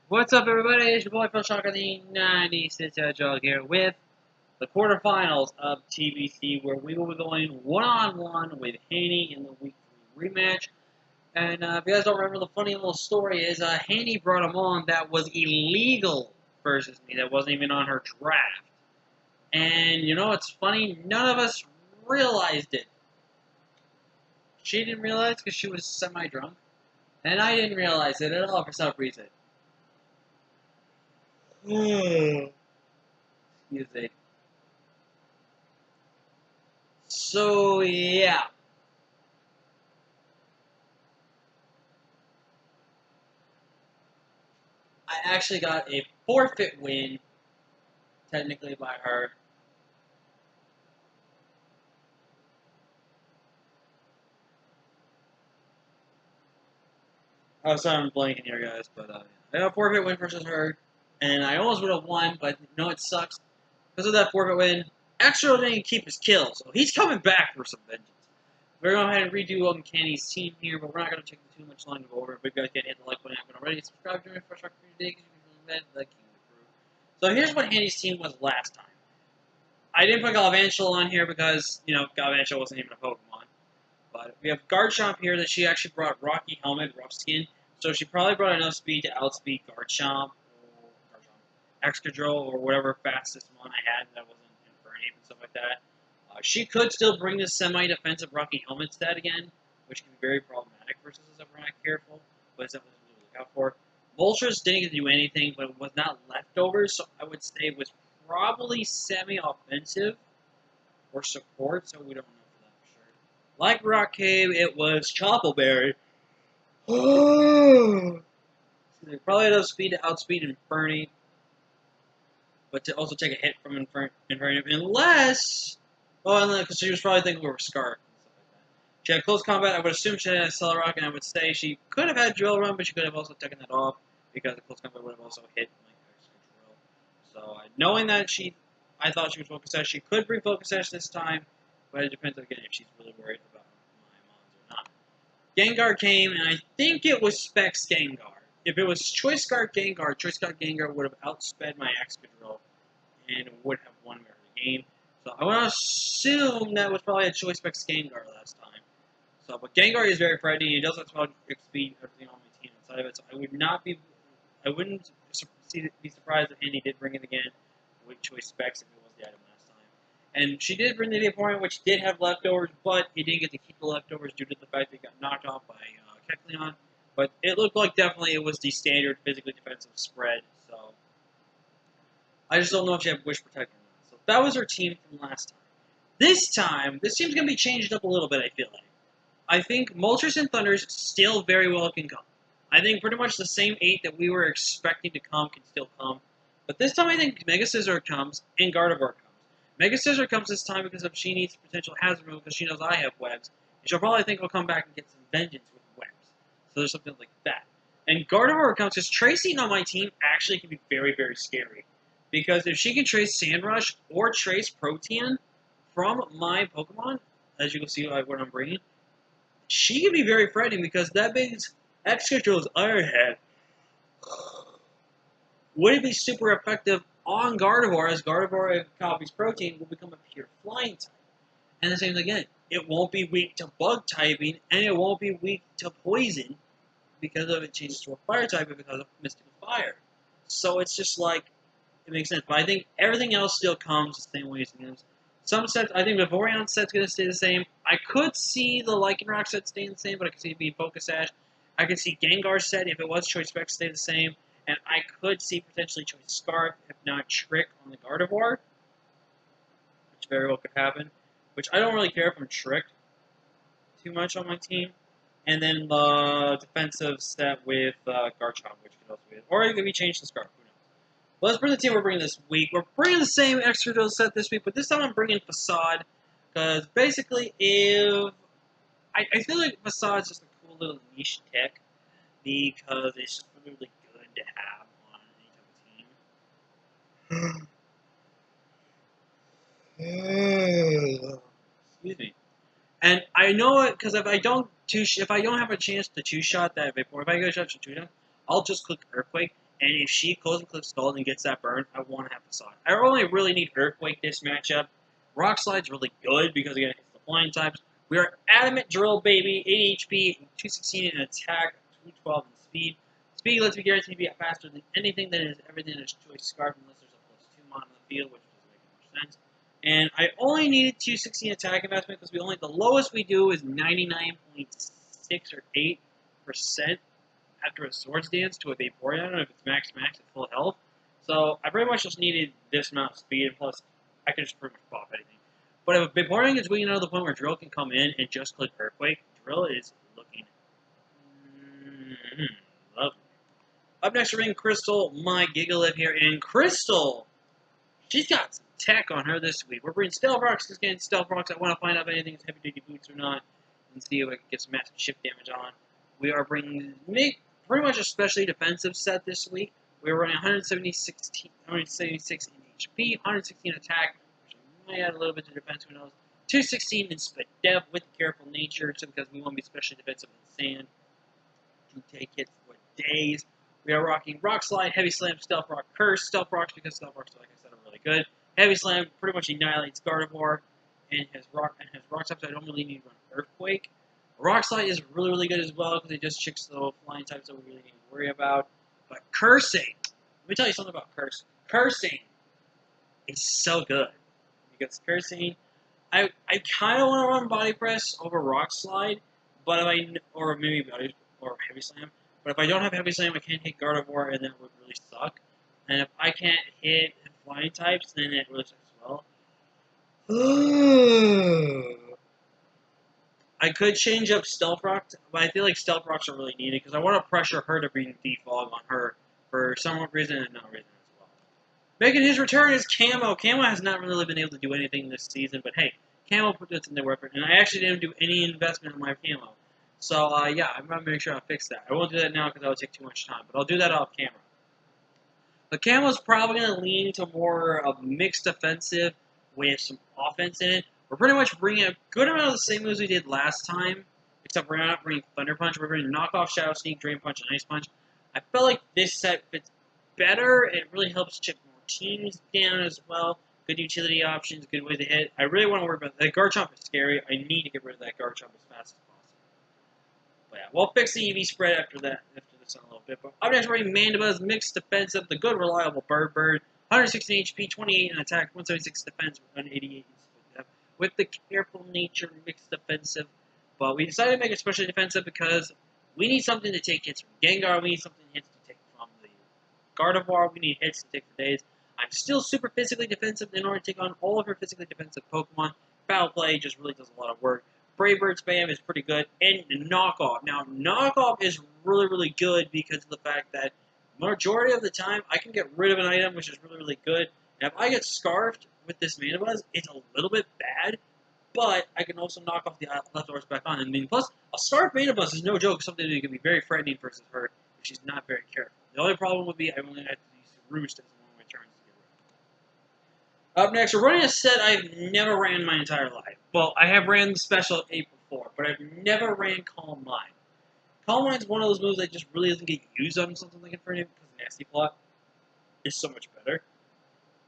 What's up, everybody? It's your boy Phil Shocker, the 96 Hedgehog here with the quarterfinals of TBC, where we will be going one-on-one with Haney in the Week 3 rematch. And if you guys don't remember, the funny little story is Haney brought him on that was illegal versus me, that wasn't even on her draft. And you know what's funny? None of us realized it. She didn't realize because she was semi-drunk, and I didn't realize it at all for some reason. Excuse me. So, yeah. I actually got a forfeit win, technically by her. Oh, sorry, I'm blanking here, guys, but I got a forfeit win versus her, and I almost would have won, but no, it sucks. Because of that forfeit win, Extra didn't keep his kill, so he's coming back for some vengeance. We're going to go ahead and redo Uncanny's team here, but we're not going to take too much long to go over. If you guys can hit the like button if you haven't already, subscribe to me for Shark today, because you can the King of the Crew. So here's what Handy's team was last time. I didn't put Galvantula on here because, you know, Galvantula wasn't even a Pokemon. But we have Garchomp here that she actually brought Rocky Helmet, Rough Skin. So she probably brought enough speed to outspeed Garchomp, or Excadrill, or whatever fastest one I had that wasn't Infernape and stuff like that. She could still bring this semi-defensive Rocky Helmet stat again, which can be very problematic versus us if we're not careful, but it's something to look out for. Moltres didn't get to do anything, but it was not leftovers, so I would say it was probably semi-offensive or support, so we don't know for that for sure. Like Rock Cave, it was Choppleberry. Probably enough speed to outspeed Infernape, but to also take a hit from Infernape, unless... Well, because she was probably thinking we were Scarf and stuff like that. She had close combat, I would assume she had Accelerock, and I would say she could have had Drill Run, but she could have also taken that off, because the close combat would have also hit like Drill. So, knowing that I thought she was Focus Sash, she could bring Focus Sash this time, but it depends again if she's really worried about my mons or not. Gengar came, and I think it was Specs Gengar. If it was Choice Scarf Gengar would have outsped my Excadrill and would have won me the game. So I want to assume that was probably a Choice Specs Gengar last time. So, but Gengar is very frightening. He does have to speed everything on my team inside of it. So I wouldn't be surprised if Andy did bring it again with Choice Specs if it was the item last time. And she did bring the opponent, which did have leftovers, but he didn't get to keep the leftovers due to the fact that he got knocked off by Kecleon. But it looked like definitely it was the standard physically defensive spread. So I just don't know if she had Wish Protector or not. So that was her team from last time. This time, this team's going to be changed up a little bit, I feel like. I think Moltres and Thunders still very well can come. I think pretty much the same 8 that we were expecting to come can still come. But this time I think Mega Scizor comes and Gardevoir comes. Mega Scizor comes this time because if she needs potential hazard move because she knows I have webs. And she'll probably think I'll come back and get some vengeance with webs. So there's something like that. And Gardevoir comes because Tracing on my team actually can be very, very scary. Because if she can trace Sandrush or trace Protean from my Pokemon, as you can see what I'm bringing, she can be very frightening because that means Excadrill's Iron Head wouldn't be super effective on Gardevoir, as Gardevoir, if it copies Protean, will become a pure Flying type. And the same thing again, it won't be weak to Bug typing, and it won't be weak to Poison because of it changes to a Fire type because of Mystical Fire. So it's just like, it makes sense. But I think everything else still comes the same way as it is. Some sets, I think the Vaporeon set's going to stay the same. I could see the Lycanroc set staying the same, but I could see it being Focus Sash. I could see Gengar set, if it was Choice Specs, stay the same. And I could see potentially Choice Scarf, if not Trick on the Gardevoir. Which very well could happen. Which I don't really care if I'm tricked too much on my team. And then the defensive set with Garchomp, which could also be it. Or it could be changed to Scarf. Well, let's bring the team we're bringing this week. We're bringing the same Excadrill set this week, but this time I'm bringing Facade. Because basically, if... I feel like Facade is just a cool little niche tech. Because it's just really good to have on any type of team. Excuse me. And I know it, because if I don't have a chance to two-shot that Vapor, if I go shot to two-shot, I'll just click Earthquake, And if she goes and clicks Scald and gets that burn, I want to have Facade. I only really need Earthquake this matchup. Rock Slide's really good because, again, it hits the flying types. We are Adamant Drill, baby. 80 HP, 216 in attack, 212 in speed. Speed lets me guarantee to be faster than anything that is everything that is choice Scarf unless there's a +2 mon on the field, which doesn't make much sense. And I only needed 216 attack investment because the lowest we do is 99.6 or 8% after a Swords Dance to a Vaporeon, if it's max at full health. So I pretty much just needed this amount of speed, and plus I can just pretty much pop anything. But if a Vaporeon gets weakened out to the point where Drill can come in and just click Earthquake, Drill is looking lovely. Up next, we're in Crystal, my Gigalith here, and Crystal, she's got some tech on her this week. We're bringing Stealth Rocks, because again, Stealth Rocks, I want to find out if anything's heavy-duty boots or not, and see if I can get some massive shift damage on. We are bringing pretty much a specially defensive set this week. We're running 176 in HP, 116 attack, which might add a little bit to defense, who knows. 216 in Spit Dev with Careful Nature, just because we want to be especially defensive in sand. To take hits for days. We are rocking Rock Slide, Heavy Slam, Stealth Rock, Curse, Stealth Rocks, because Stealth Rocks, like I said, are really good. Heavy Slam pretty much annihilates Gardevoir, and his rock types, I don't really need to run Earthquake. Rock Slide is really, really good as well, because it just chicks the flying types that we really need to worry about. But Cursing, let me tell you something about Cursing. Cursing is so good, because Cursing, I kind of want to run Body Press over Rock Slide, but or maybe Body or Heavy Slam. But if I don't have Heavy Slam, I can't hit Gardevoir, and that would really suck. And if I can't hit flying types, then it really sucks as well. I could change up Stealth Rock, but I feel like Stealth Rocks are really needed, because I want to pressure her to bring Defog on her for some reason and no reason as well. Making his return is Camo. Camo has not really been able to do anything this season, but hey, Camo puts in the work, and I actually didn't do any investment in my Camo. So, yeah, I'm going to make sure I fix that. I won't do that now because that would take too much time, but I'll do that off camera. The Camo's probably going to lean to more of mixed defensive with some offense in it. We're pretty much bringing a good amount of the same moves we did last time, except we're not bringing Thunder Punch. We're bringing Knockoff, Shadow Sneak, Drain Punch, and Ice Punch. I felt like this set fits better. It really helps chip more teams down as well. Good utility options, good way to hit. I really want to worry about that. Garchomp is scary. I need to get rid of that Garchomp as fast as possible. But yeah, we'll fix the EV spread after this in a little bit. But up next, we're running Mandibuzz, mixed defensive, the good, reliable Bird, 116 HP, 28 in attack, 176 defense, 188 in speed, with the Careful Nature, mixed defensive. But we decided to make it especially defensive because we need something to take hits from Gengar, we need something hits to take from the Gardevoir, we need hits to take for days. I'm still super physically defensive in order to take on all of her physically defensive Pokemon. Foul Play just really does a lot of work. Brave Bird spam is pretty good, and Knockoff. Now, Knockoff is really, really good because of the fact that majority of the time, I can get rid of an item, which is really, really good. And if I get Scarfed with this Mandibuzz, it's a little bit bad, but I can also knock off the leftovers back on. And plus, a Scarfed Mandibuzz is no joke, something that can be very frightening versus her if she's not very careful. The only problem would be I only have to use Roost as one of my turns to get rid of it. Up next, we're running a set I've never ran in my entire life. Well, I have ran the Special 8 before, but I've never ran Calm Mind. Calm Mind's one of those moves that just really doesn't get used on something like Infernape because Nasty Plot is so much better,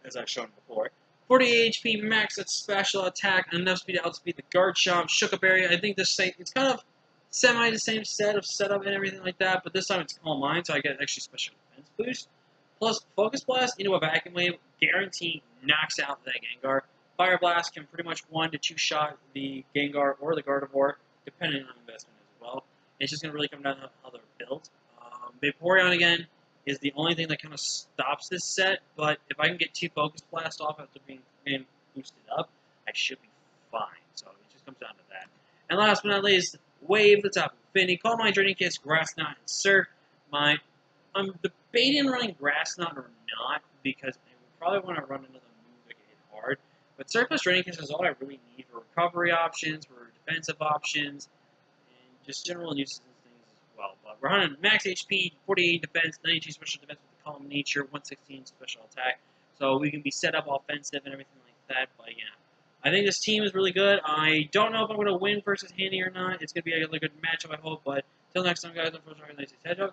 as I've shown before. 48 HP, max at special attack, enough speed to outspeed the Garchomp, Shuka Berry. I think it's kind of semi the same set of setup and everything like that, but this time it's Calm Mind, so I get extra special defense boost. Plus, Focus Blast into a Vacuum Wave, guaranteed knocks out that Gengar. Fire Blast can pretty much 1 to 2 shot the Gengar or the Gardevoir, depending on investment as well. It's just going to really come down to how they're built. Vaporeon, again, is the only thing that kind of stops this set, but if I can get 2 Focus Blast off after being boosted up, I should be fine. So it just comes down to that. And last but not least, Wave the top of Infinity. Call my Draining Kiss, Grass Knot, and Surf. I'm debating running Grass Knot or not, because I would probably want to run another move that can hit hard. But Surplus Draining Kiss is all I really need for recovery options, for defensive options, and just general nuisance things as well. But we're running max HP, 48 defense, 92 special defense with the Calm Nature, 116 special attack. So we can be set up offensive and everything like that. But yeah, I think this team is really good. I don't know if I'm going to win versus Handy or not. It's going to be a really good matchup, I hope. But until next time, guys, I'm Hedgehog.